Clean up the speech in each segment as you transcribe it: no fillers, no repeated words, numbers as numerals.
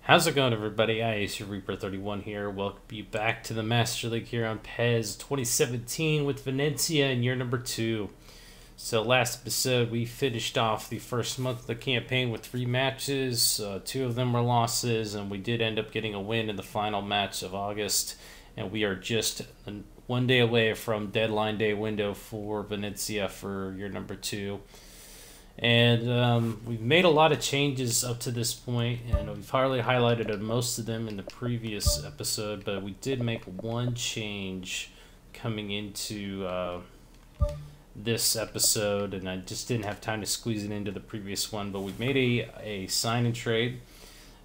How's it going, everybody? I is your Reaper 31 here. Welcome you back to the Master League here on PES 2017 with Venezia in year number 2. So last episode we finished off the first month of the campaign with 3 matches. 2 of them were losses, and we did end up getting a win in the final match of August. And we are just 1 day away from deadline day window for Venezia for year number 2. And we've made a lot of changes up to this point, and we've hardly highlighted most of them in the previous episode, but we did make one change coming into this episode, and I just didn't have time to squeeze it into the previous one. But we made a sign and trade.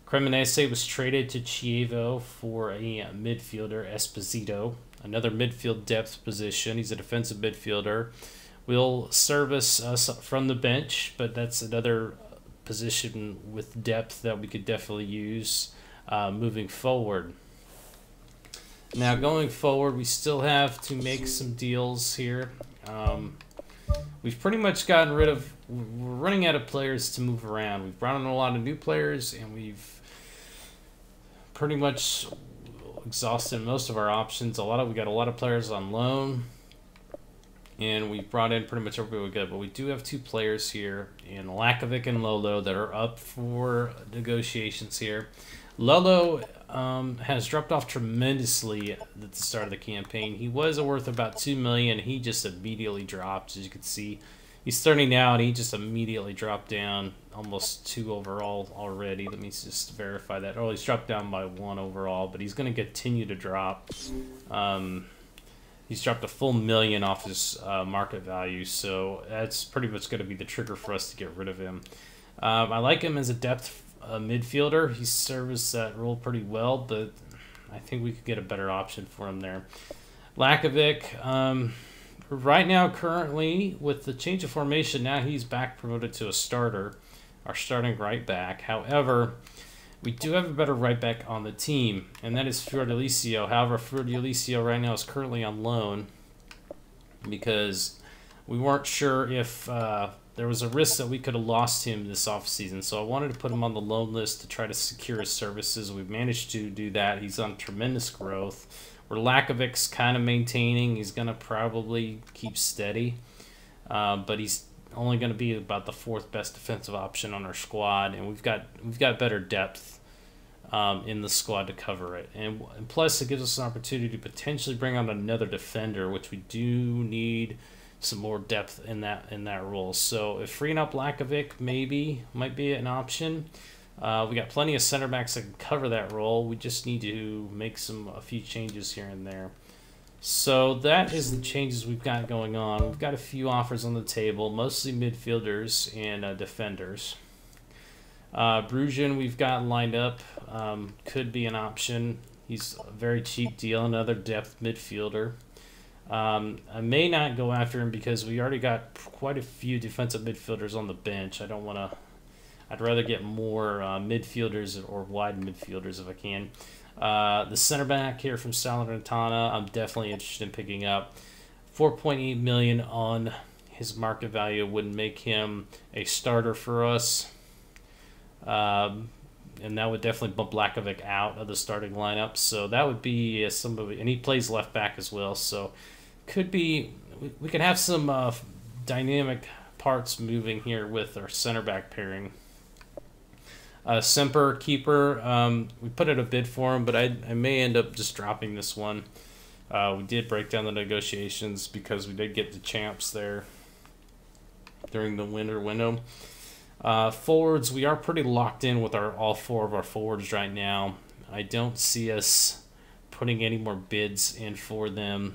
Cremonese was traded to Chievo for a midfielder, Esposito, another midfield depth position. He's a defensive midfielder. Will service us from the bench, but that's another position with depth that we could definitely use moving forward. Now, going forward, we still have to make some deals here. We've pretty much gotten rid of... We're running out of players to move around. We've brought in a lot of new players, and we've pretty much exhausted most of our options. We got a lot of players on loan. And we brought in pretty much everybody we got, but we do have 2 players here, in Lakovic and Lolo, that are up for negotiations here. Lolo has dropped off tremendously at the start of the campaign. He was worth about 2 million. He just immediately dropped, as you can see. He's 30 now, and he just immediately dropped down almost 2 overall already. Let me just verify that. Oh, he's dropped down by 1 overall, but he's going to continue to drop. He's dropped a full $1 million off his market value, so that's pretty much going to be the trigger for us to get rid of him. I like him as a depth midfielder. He serviced that role pretty well, but I think we could get a better option for him there. Lakovic, right now, currently, with the change of formation, now he's back promoted to a starter, our starting right back. However, we do have a better right back on the team, and that is Fiordalicio. However, Fiordalicio right now is currently on loan because we weren't sure if there was a risk that we could have lost him this offseason. So I wanted to put him on the loan list to try to secure his services. We've managed to do that. He's on tremendous growth. Where Lakovic's kind of maintaining. He's going to probably keep steady, but he's only going to be about the 4th best defensive option on our squad, and we've got better depth in the squad to cover it. And plus, it gives us an opportunity to potentially bring on another defender, which we do need some more depth in that role. So if freeing up Lakovic might be an option. We got plenty of center backs that can cover that role. We just need to make a few changes here and there. So that is the changes we've got going on. We've got a few offers on the table, mostly midfielders and defenders. Brujan we've got lined up, could be an option. He's a very cheap deal, another depth midfielder. I may not go after him because we already got quite a few defensive midfielders on the bench. I'd rather get more midfielders or wide midfielders if I can. The center back here from Salernitana, I'm definitely interested in picking up. 4.8 million on his market value would make him a starter for us. And that would definitely bump Lakovic out of the starting lineup. So that would be somebody, and he plays left back as well. So could be, we could have some dynamic parts moving here with our center back pairing. Semper keeper, we put in a bid for him, but I may end up just dropping this one. We did break down the negotiations because we did get the champs there during the winter window. Forwards, we are pretty locked in with all 4 of our forwards right now. I don't see us putting any more bids in for them.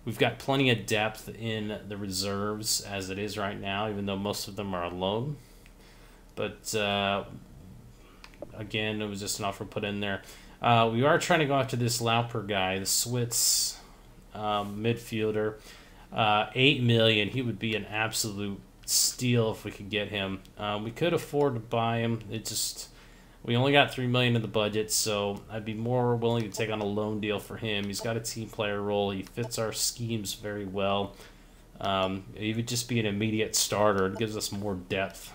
We've got plenty of depth in the reserves as it is right now, even though most of them are on loan. But, again, it was just an offer put in there. We are trying to go after this Lauper guy, the Swiss midfielder. 8 million. He would be an absolute steal if we could get him. We could afford to buy him. We only got 3 million in the budget, so I'd be more willing to take on a loan deal for him. He's got a team player role. He fits our schemes very well. He would just be an immediate starter. It gives us more depth.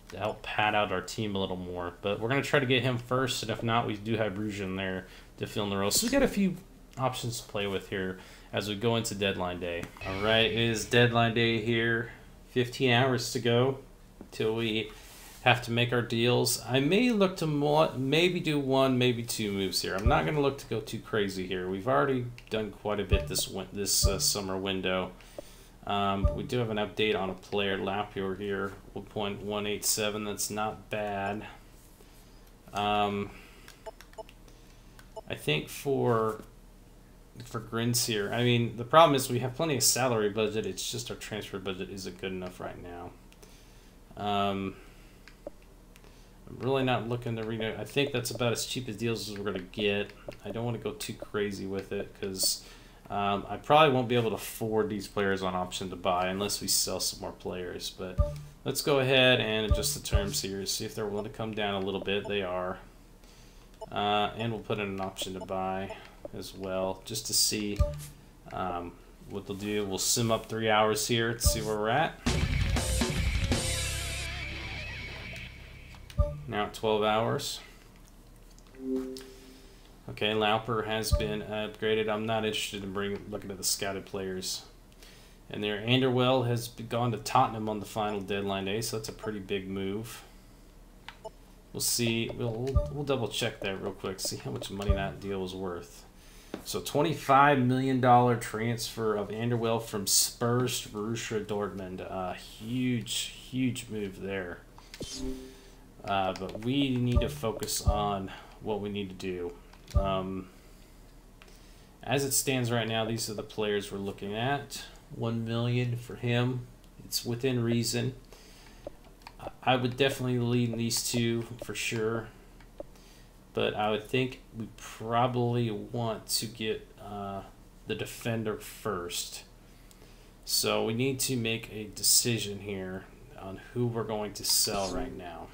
to help pad out our team a little more. But we're going to try to get him first, and if not, we do have Rouge in there to fill in the role. So we got a few options to play with here as we go into deadline day. All right, it is deadline day here. 15 hours to go till we have to make our deals. I may look to maybe do one, maybe two moves here. I'm not going to look to go too crazy here. We've already done quite a bit this summer window. We do have an update on a player, Lapure here, 1.187. That's not bad. I think for Grins here, I mean, the problem is we have plenty of salary budget. It's just our transfer budget isn't good enough right now. I'm really not looking to renew. I think that's about as cheap as deals as we're going to get. I don't want to go too crazy with it because I probably won't be able to afford these players on option to buy unless we sell some more players. But let's go ahead and adjust the terms here. See if they're willing to come down a little bit. They are. And we'll put in an option to buy as well, just to see what they'll do. We'll sim up 3 hours here to see where we're at. Now at 12 hours. Okay, Lauper has been upgraded. I'm not interested in looking at the scouted players. And there, Anderwell has gone to Tottenham on the final deadline day, so that's a pretty big move. We'll see. We'll double check that real quick. See how much money that deal was worth. So $25 million transfer of Anderwell from Spurs to Borussia Dortmund. Huge move there. But we need to focus on what we need to do. As it stands right now, these are the players we're looking at. $1 million for him. It's within reason. I would definitely lean these two for sure, but I would think we probably want to get the defender first. So we need to make a decision here on who we're going to sell right now,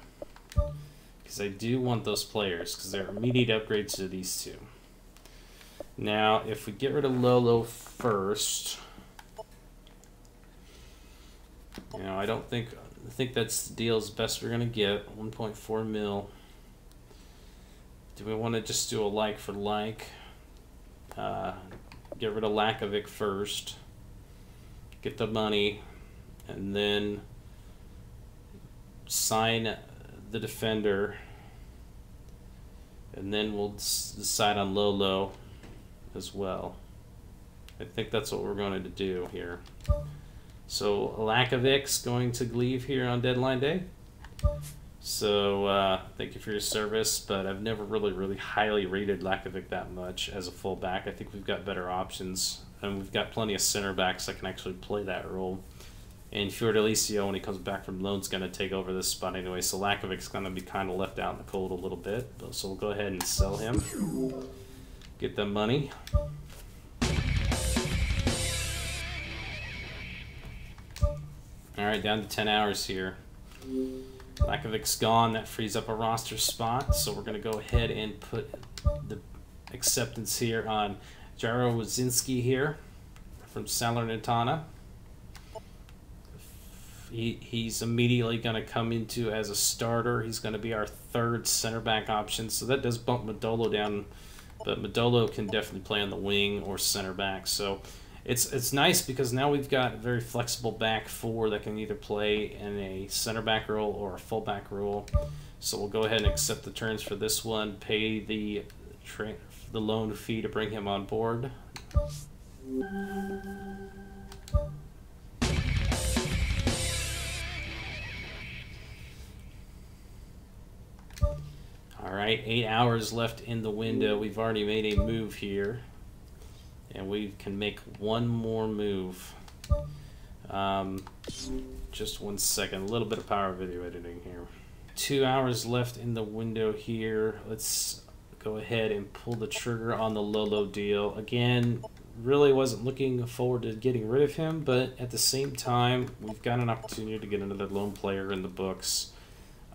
because I do want those players because they're immediate upgrades to these two. Now, if we get rid of Lolo first, you know, I think that's the deal's best we're gonna get. 1.4 mil. Do we want to just do a like for like? Get rid of Lakovic first. Get the money, and then sign the defender, and then we'll decide on Lolo as well. I think that's what we're going to do here. So Lakovic's going to leave here on deadline day. So thank you for your service, but I've never really highly rated Lakovic that much as a fullback. I think we've got better options, and we've got plenty of center backs that can actually play that role. And Fiordalicio, when he comes back from loan, is going to take over this spot anyway. So Lakovic's going to be kind of left out in the cold a little bit. So we'll go ahead and sell him. Get the money. Alright, down to 10 hours here. Lakovic's gone. That frees up a roster spot. So we're going to go ahead and put the acceptance here on Jairo Wazinski here from Salernitana. He's immediately going to come into as a starter. He's going to be our third center back option. So that does bump Modolo down, but Modolo can definitely play on the wing or center back. So it's nice because now we've got a very flexible back four that can either play in a center back role or a full back role. So we'll go ahead and accept the terms for this one, pay the loan fee to bring him on board. Alright, 8 hours left in the window. We've already made a move here, and we can make one more move. Just 1 second, a little bit of power video editing here. 2 hours left in the window here. Let's go ahead and pull the trigger on the Lolo deal. Again, really wasn't looking forward to getting rid of him, but at the same time, we've got an opportunity to get another loan player in the books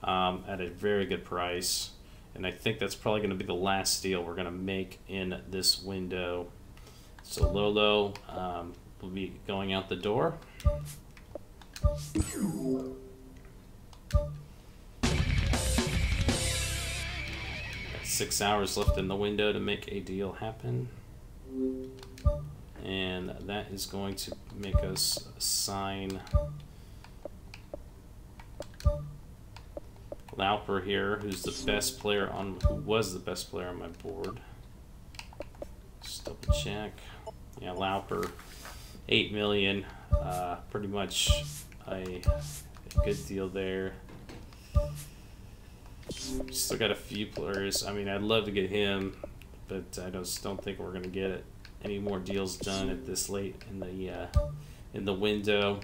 at a very good price. And I think that's probably going to be the last deal we're going to make in this window. So Lolo will be going out the door. 6 hours left in the window to make a deal happen. And that is going to make us sign Lauper here, who was the best player on my board. Just double check. Yeah, Lauper, 8 million. Pretty much a good deal there. Still got a few players. I mean, I'd love to get him, but I just don't think we're gonna get any more deals done at this late in the window.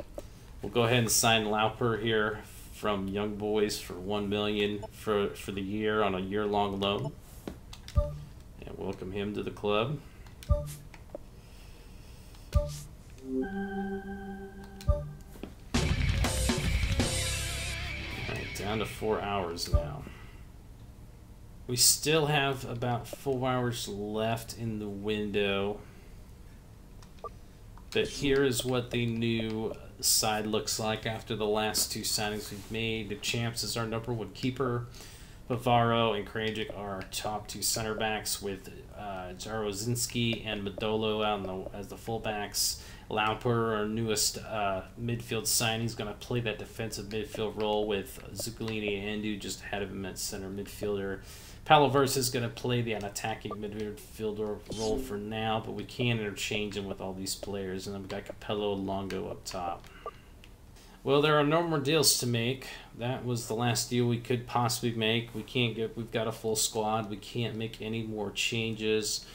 We'll go ahead and sign Lauper here from Young Boys for 1 million for the year on a year-long loan, and welcome him to the club. Alright, down to 4 hours now. We still have about 4 hours left in the window. But here is what the new side looks like after the last 2 signings we've made. The Champs is our #1 keeper. Bavaro and Krajcic are our top 2 center backs, with Jarozinski and Madolo out as the fullbacks. Lauper, our newest midfield signing, is going to play that defensive midfield role, with Zuccolini and Endu just ahead of him at center midfielder. Palaversa is going to play the attacking midfielder role for now, but we can interchange him with all these players. And then we've got Capello and Longo up top. Well, there are no more deals to make. That was the last deal we could possibly make. We've got a full squad. We can't make any more changes.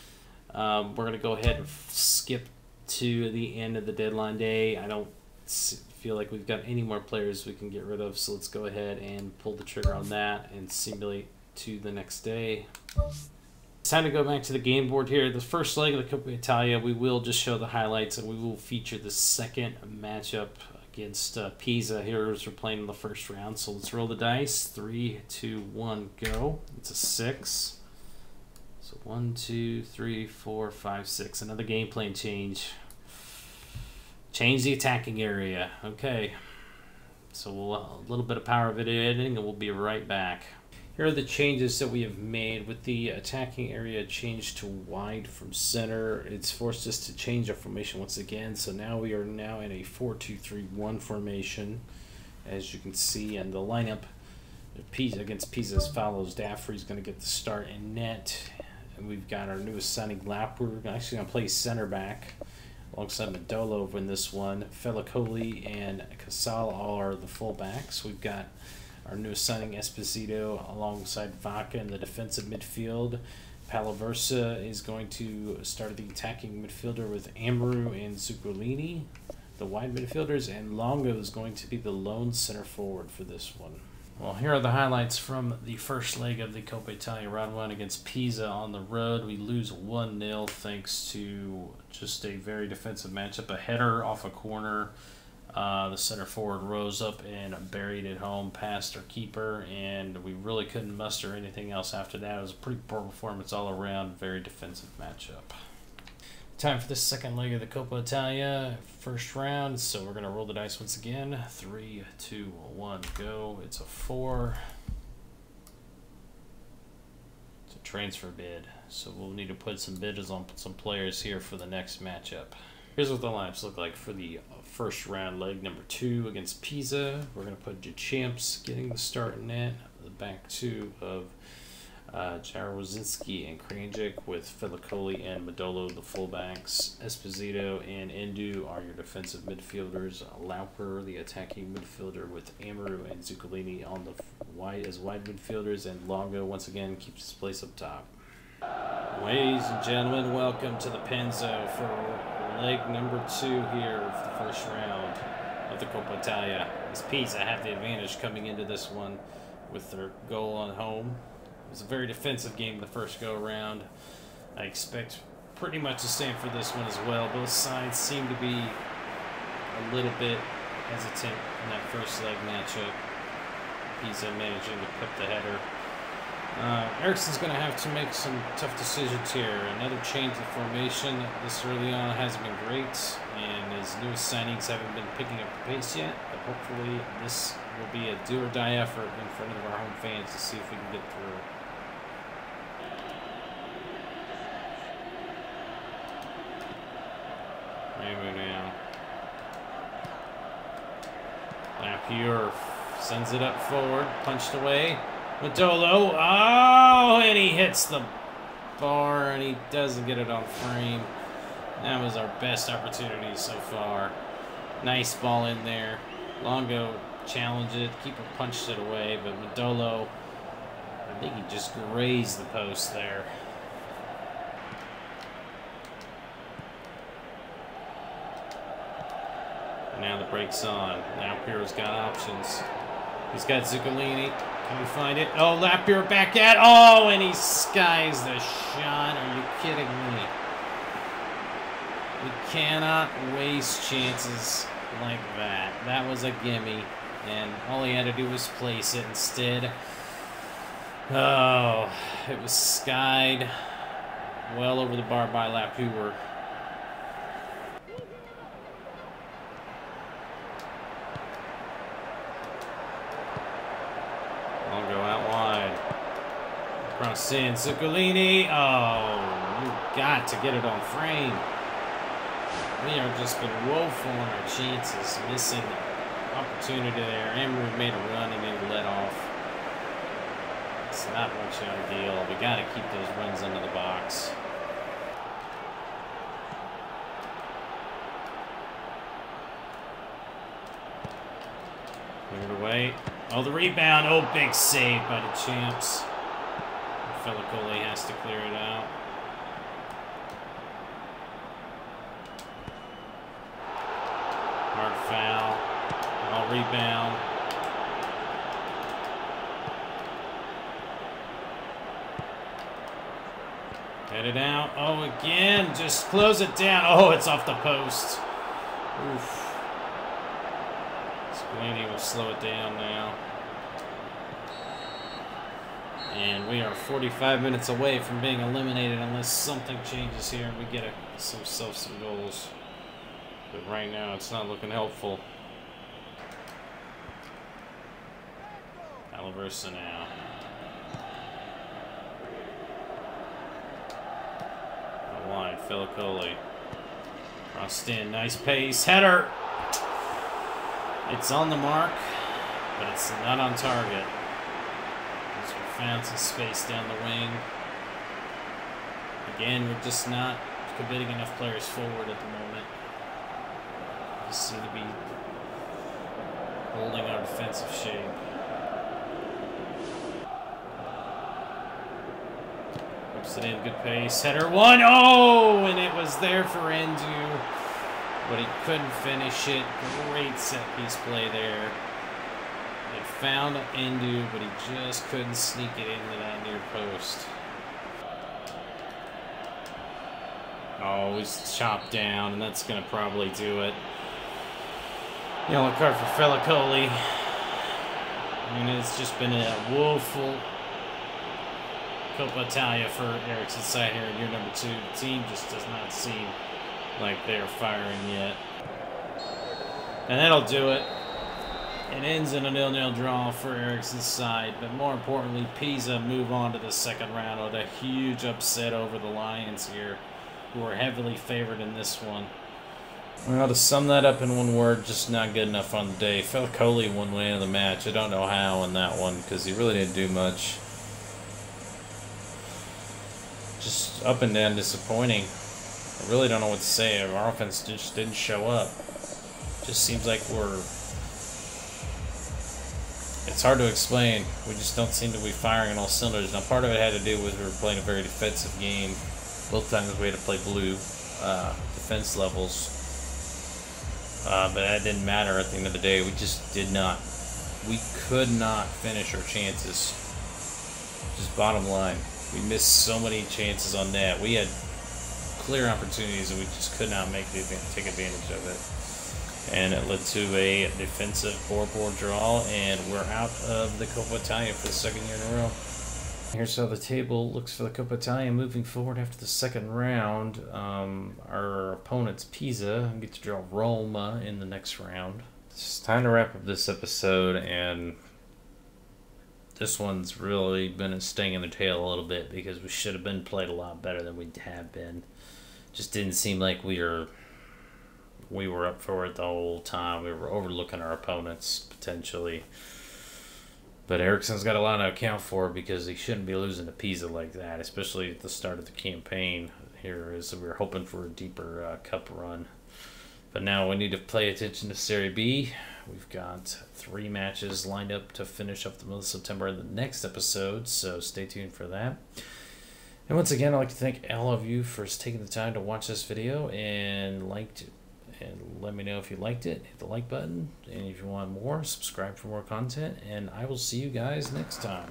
We're going to go ahead and skip to the end of the deadline day. I don't feel like we've got any more players we can get rid of, so let's go ahead and pull the trigger on that and simulate to the next day. It's time to go back to the game board here. The first leg of the Coppa Italia, we will just show the highlights, and we will feature the second matchup against Pisa here as we're playing in the first round. So let's roll the dice. 3, 2, 1, go. It's a 6. So 1, 2, 3, 4, 5, 6. Another game plan change. Change the attacking area. Okay. So we'll a little bit of power of editing, and we'll be right back. Here are the changes that we have made. With the attacking area changed to wide from center, it's forced us to change our formation once again. So now we are in a 4-2-3-1 formation, as you can see. And the lineup against Pisa as follows. Daffrey's going to get the start in net. And we've got our newest signing, Lauper. We're actually going to play center back alongside Madolo in this one. Felicoli and Casal are the fullbacks. We've got our newest signing, Esposito, alongside Vaca in the defensive midfield. Palaversa is going to start the attacking midfielder with Amaru and Zuccolini, the wide midfielders, and Longo is going to be the lone center forward for this one. Well, here are the highlights from the first leg of the Coppa Italia round 1 against Pisa on the road. We lose 1-0 thanks to just a very defensive matchup. A header off a corner. The center forward rose up and buried it home past our keeper, and we really couldn't muster anything else after that. It was a pretty poor performance all around, very defensive matchup. Time for the second leg of the Coppa Italia, first round. So we're going to roll the dice once again. 3, 2, 1, go. It's a 4. It's a transfer bid. So we'll need to put some bids on some players here for the next matchup. Here's what the lineups look like for the first round, leg number 2 against Pisa. We're going to put Champs getting the start in net. The back 2 of Jarozinski and Krajcic, with Felicoli and Madolo the fullbacks. Esposito and Endu are your defensive midfielders. Lauper, the attacking midfielder, with Amaru and Zuccolini on the wide midfielders, and Longo once again keeps his place up top. Ladies and gentlemen, welcome to the Penzo for leg number 2 here of the first round of the Coppa Italia. As Pisa have the advantage coming into this one with their goal on home. It was a very defensive game the first go-around. I expect pretty much the same for this one as well. Both sides seem to be a little bit hesitant in that first leg matchup. Pisa managing to put the header. Ericsson's going to have to make some tough decisions here. Another change of formation this early on hasn't been great, and his newest signings haven't been picking up the pace yet, but hopefully this will be a do-or-die effort in front of our home fans to see if we can get through. Ramu now. Lapierre sends it up forward, punched away. Madolo, oh, and he hits the bar, and he doesn't get it on frame. That was our best opportunity so far. Nice ball in there. Longo challenged it, keeper punched it away, but Madolo, I think he just grazed the post there. Now the break's on. Now Piero's got options. He's got Zuccolini. Can we find it? Oh, Lapierre back at. Oh, and he skies the shot. Are you kidding me? We cannot waste chances like that. That was a gimme, and all he had to do was place it instead. Oh, it was skied well over the bar by Lapierre. Longo out wide. Cross in. Zuccolini. Oh, you got to get it on frame. We are just been woeful in our chances. Missing opportunity there. Emery made a run and then let off. It's not much ideal. We got to keep those runs into the box. Cleared away. Oh, the rebound. Oh, big save by the champs. Felicoli has to clear it out. Hard foul. Oh, rebound. Headed out. Oh, again. Just close it down. Oh, it's off the post. Oof. Squeenie will slow it down now. And we are 45 minutes away from being eliminated unless something changes here and we get some goals. But right now, it's not looking helpful. Alaversa now. Out wide, Felicoli. Crossed in, nice pace, header! It's on the mark, but it's not on target. As we found some space down the wing. Again, we're just not committing enough players forward at the moment. We seem to be holding our defensive shape. Whips it in, good pace. Header one. Oh, and it was there for Endu, but he couldn't finish it. Great set piece play there. It found Endu, but he just couldn't sneak it into that near post. Oh, he's chopped down, and that's going to probably do it. Yellow card for Felicoli. I mean, it's just been a woeful Coppa Italia for Ericsson's side here in year number 2. The team just does not seem like they're firing yet. And that'll do it. It ends in a 0-0 draw for Ericsson's side, but more importantly, Pisa move on to the second round with a huge upset over the Lions here, who are heavily favored in this one. Well, to sum that up in one word, just not good enough on the day. Felicoli won man of the match. I don't know how in that one, because he really didn't do much. Just up and down disappointing. I really don't know what to say. Our offense just didn't show up. Just seems like it's hard to explain. We just don't seem to be firing on all cylinders. Now, part of it had to do with we were playing a very defensive game. Both times we had to play blue defense levels. But that didn't matter at the end of the day. We just did not. We could not finish our chances. Just bottom line. We missed so many chances on net. We had clear opportunities and we just could not take advantage of it. And it led to a defensive 4-4 draw, and we're out of the Coppa Italia for the second year in a row. Here's how the table looks for the Coppa Italia moving forward after the second round. Our opponent's Pisa, and get to draw Roma in the next round. It's time to wrap up this episode, and this one's really been a sting in the tail a little bit because we should have been played a lot better than we have been. Just didn't seem like we were We were up for it the whole time. We were overlooking our opponents potentially. But Ericsson's got a lot to account for because he shouldn't be losing to Pisa like that, especially at the start of the campaign. Here is we were hoping for a deeper cup run. But now we need to pay attention to Serie B. We've got 3 matches lined up to finish up the month of September in the next episode, so stay tuned for that. And once again, I'd like to thank all of you for taking the time to watch this video and let me know if you liked it. Hit the like button, and if you want more, subscribe for more content, and I will see you guys next time.